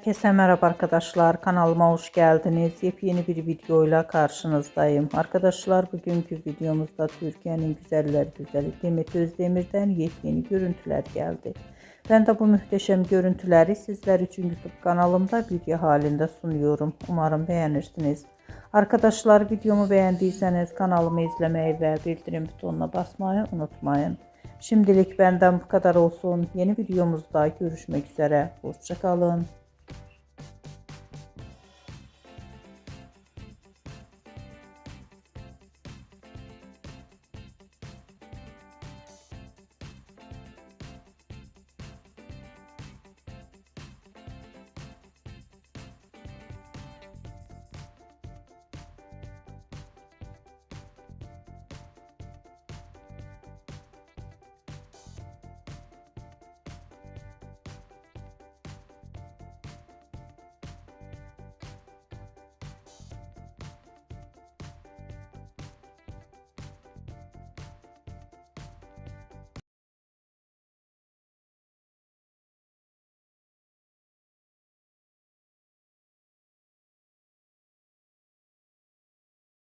Herkese merhaba arkadaşlar. Kanalıma hoş geldiniz. Yepyeni bir videoyla karşınızdayım. Arkadaşlar bugünkü videomuzda Türkiye'nin güzeller güzeli Demet Özdemir'den yepyeni görüntüler geldi. Ben de bu muhteşem görüntüleri sizler için YouTube kanalımda video halinde sunuyorum. Umarım beğenirsiniz. Arkadaşlar videomu beğendiyseniz kanalımı izlemeyi ve bildirim butonuna basmayı unutmayın. Şimdilik benden bu kadar olsun. Yeni videomuzda görüşmek üzere. Hoşça kalın.